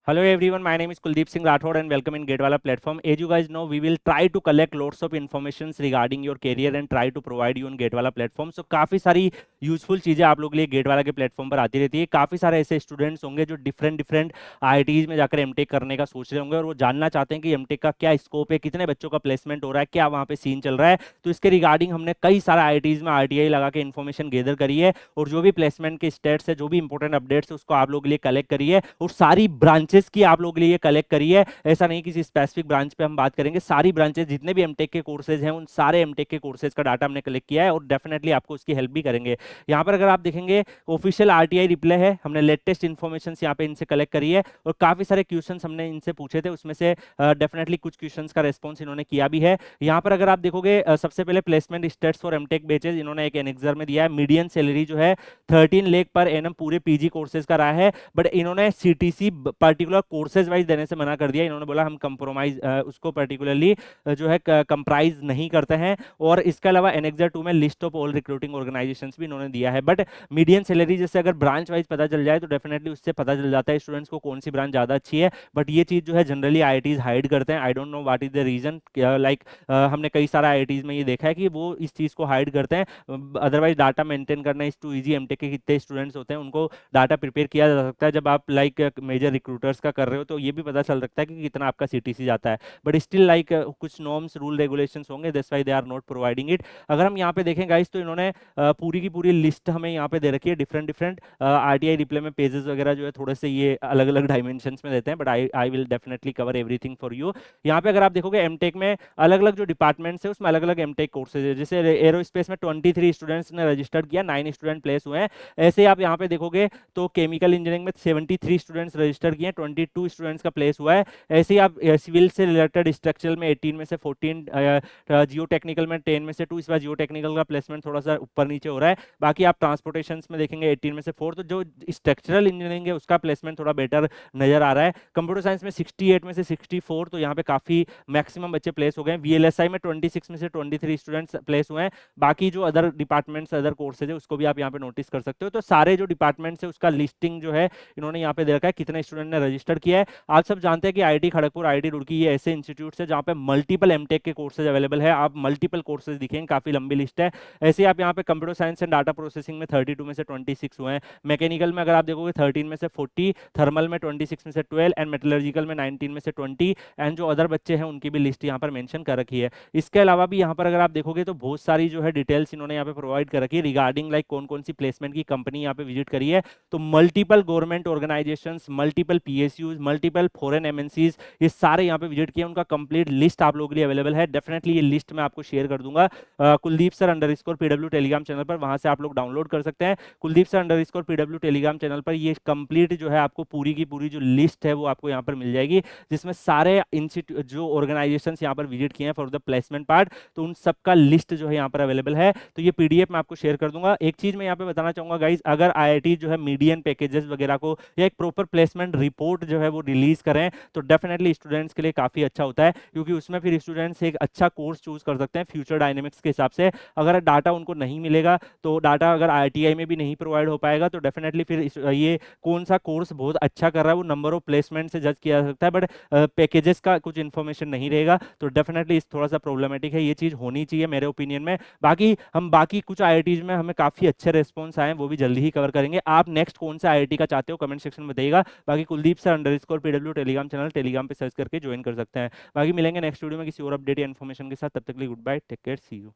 Hello everyone, my name is Kuldeep Singh Rathod and welcome in GateWala platform. As you guys know, we will try to collect lots of informations regarding your career and try to provide you on GateWala platform. So काफी सारी useful चीजें आप लोग के लिए GateWala के platform पर आती रहती है। काफी सारे ऐसे स्टूडेंट्स होंगे जो डिफरेंट डिफरेंट आईआईटीज में जाकर एमटेक करने का सोच रहे होंगे और वो जानना चाहते हैं कि एमटेक का क्या स्कोप है, कितने बच्चों का प्लेसमेंट हो रहा है, क्या वहाँ पे सीन चल रहा है। तो इसके रिगार्डिंग हमने कई सारे आईआईटीज में आरटीआई लगा के इन्फॉर्मेशन गेदर करी है और जो भी प्लेसमेंट के स्टेट्स है, जो भी इंपॉर्टेंट अपडेट्स है उसको आप लोग के लिए कलेक्ट करी है और सारी ब्रांचेस की आप लोग के लिए कलेक्ट करी है। ऐसा नहीं किसी स्पेसिफिक ब्रांच पे हम बात करेंगे, सारी ब्रांचेस जितने भी एमटेक के कोर्सेज हैं उन सारे एमटेक के कोर्सेज का डाटा हमने कलेक्ट किया है और डेफिनेटली आपको उसकी हेल्प भी करेंगे। यहाँ पर अगर आप देखेंगे ऑफिशियल आरटीआई रिप्लाई है, हमने लेटेस्ट इन्फॉर्मेशन यहाँ पे इनसे कलेक्ट करी है और काफी सारे क्वेश्चन हमने इनसे पूछे थे, उसमें से डेफिनेटली कुछ क्वेश्चन का रेस्पॉन्स इन्होंने किया भी है। यहाँ पर अगर आप देखोगे सबसे पहले प्लेसमेंट स्टेट्स फॉर एमटेक बेचेज इन्होंने एक एनेक्सर में दिया है। मीडियन सैलरी जो है 13 लाख पर एनम पूरे पीजी कोर्सेज का रहा है, बट इन्होंने सीटीसी पर्टिकुलर कोर्सेज वाइज देने से मना कर दिया। इन्होंने बोला हम कंप्रोमाइज उसको पर्टिकुलरली जो है कंप्राइज नहीं करते हैं। और इसके अलावा एनेक्सर 2 में list of all recruiting organisations भी इन्होंने दिया है। बट मीडियन सैलरी जैसे अगर ब्रांच वाइज पता चल जाए तो डेफिनेटली उससे पता चल जाता है स्टूडेंट्स को कौन सी ब्रांच ज्यादा अच्छी है। बट ये चीज जो है जनरली आईआईटीज हाइड करते हैं। I don't know what is the reason, like हमने कई सारा आईआईटीज में ये देखा है कि वो इस चीज को हाइड करते हैं। अदरवाइज डाटा मेंटेन करना इज टू इजी। एमटेक के कितने स्टूडेंट्स होते हैं उनको डाटा प्रिपेयर किया जा सकता है। जब आप लाइक मेजर रिक्रूटर्स का कर रहे हो तो ये भी पता चल सकता है कि कितना आपका सीटीसी जाता है। बट स्टिल लाइक कुछ नॉर्म्स रूल रेगुलेशंस होंगे, that's why they are not providing it. अगर हम यहाँ पे देखें गाइस तो इन्होंने पूरी की पूरी लिस्ट हमें यहाँ पे दे रखी है। डिफरेंट डिफरेंट आरटीआई रिप्लाई में पेजेस वगैरह जो है थोड़े से ये अलग अलग डायमेंशंस में देते हैं, but I will definitely cover everything for you. यहाँ पे अगर आप देखोगे एमटेक में अलग अलग जो डिपार्टमेंट्स है उसमें अलग अलग एमटेक कोर्सेज है। जैसे एरोस्पेस में 23 स्टूडेंट्स ने रजिस्टर्ड किया, 9 स्टूडेंट प्लेस हुए हैं। ऐसे ही आप यहाँ पे देखोगे तो केमिकल इंजीनियरिंग में 73 स्टूडेंट्स रजिस्टर किए हैं, 22 स्टूडेंट्स का प्लेस हुआ है। ऐसे ही आप सिविल से रिलेटेड स्ट्रक्चरल में 18 में से 14, जियो टेक्निकल में 10 में से 2। इस बार जियो टेक्निकल का प्लेसमेंट थोड़ा सा ऊपर नीचे हो रहा है। बाकी आप ट्रांसपोर्टेशन में देखेंगे 18 में से 4। तो जो स्ट्रक्चरल इंजीनियरिंग है उसका प्लेसमेंट थोड़ा बेटर नजर आ रहा है। कंप्यूटर साइंस में 68 में से 64, तो यहाँ पे काफी मैक्सिमम बच्चे प्लेस हो गए हैं। वीएलएसआई में 26 में से 23 स्टूडेंट्स प्लेस हुए हैं। बाकी जो अदर डिपार्टमेंट्स अदर कोर्सेज है उसको भी आप यहाँ पे नोटिस कर सकते हो। तो सारे जो डिपार्टमेंट्स है उसका लिस्टिंग जो है इन्होंने यहाँ पे दे रखा है, कितने स्टूडेंट ने रजिस्टर किया है। आप सब जानते हैं कि आईआईटी खड़गपुर, आईआईटी रुड़की ये ऐसे इंस्टीट्यूट है जहाँ पे मल्टीपल एमटेक के कोर्सेज अवेलेबल है। आप मल्टीपल कोर्सेज दिखेंगे, काफी लंबी लिस्ट है। ऐसे ही आप यहाँ पे computer science and data processing में 32 में से 26 हुए हैं। मैकेनिकल में अगर आप देखोगे 13 में से 40, थर्मल में 26 में से 12 एंड मेटलर्जिकल में 19 में से 20। एंड जो अदर बच्चे हैं उनकी भी लिस्ट यहाँ पर मेंशन कर रखी है। इसके अलावा भी यहाँ पर अगर आप देखोगे तो बहुत सारी जो है डिटेल्स इन्होंने यहाँ पे प्रोवाइड कर रखी है रिगार्डिंग लाइक कौन कौन सी प्लेसमेंट की कंपनी यहाँ पे विजिट करी है। तो multiple government organisations, multiple PSUs, multiple foreign MNCs, ये सारे यहाँ पे विजिट किए। उनका कंप्लीट लिस्ट आप लोगों के लिए अवेलेबल है। डेफिनेटली ये लिस्ट मैं आपको शेयर कर दूंगा Kuldeep sir underscore PW Telegram channel पर, वहां से आप लोग डाउनलोड कर सकते हैं। Kuldeep sir underscore PW Telegram channel पर ये कंप्लीट जो है आपको पूरी की पूरी जो लिस्ट है वो आपको यहाँ पर मिल जाएगी, जिसमें सारे इंस्टीट्यूट जो ऑर्गेनाइजेशंस यहाँ पर विजिट किए हैं फॉर द प्लेसमेंट पार्ट, तो उन सबका लिस्ट जो है यहाँ पर अवेलेबल है। तो ये पीडीएफ मैं आपको शेयर कर दूंगा। एक चीज मैं यहाँ पे बताना चाहूंगा गाइज, अगर आईआईटी जो है मीडियन पैकेजेस वगैरह को या एक प्रॉपर प्लेसमेंट रिपोर्ट जो है वो रिलीज करें तो डेफिनेटली स्टूडेंट्स के लिए काफी अच्छा होता है, क्योंकि उसमें फिर स्टूडेंट्स एक अच्छा कोर्स चूज कर सकते हैं फ्यूचर डायनेमिक्स के हिसाब से। अगर डाटा उनको नहीं मिलेगा तो डाटा अगर आईआईटीआई में भी नहीं प्रोवाइड हो पाएगा तो डेफिनेटली फिर ये कौन सा कोर्स बहुत अच्छा कर रहा है वो नंबर ऑफ प्लेसमेंट से जज किया जा सकता है, बट पैकेजेस का कुछ इन्फॉर्मेशन नहीं रहेगा। तो डेफिनेटली इस थोड़ा सा प्रॉब्लमेटिक है, ये चीज होनी चाहिए मेरे ओपिनियन में। बाकी कुछ आईआईटीज में हमें काफी अच्छे रिस्पॉन्स आए, वो भी जल्दी ही कवर करेंगे। आप नेक्स्ट कौन सा आईआईटी का चाहते हो कमेंट सेक्शन में बताइएगा। बाकी Kuldeep sir underscore PW Telegram channel Telegram पे सर्च करके ज्वाइन कर सकते हैं। बाकी मिलेंगे नेक्स्ट वीडियो में किसी और अपडेट या इन्फॉर्मेशन के साथ, तब तक के लिए goodbye, take care, see you.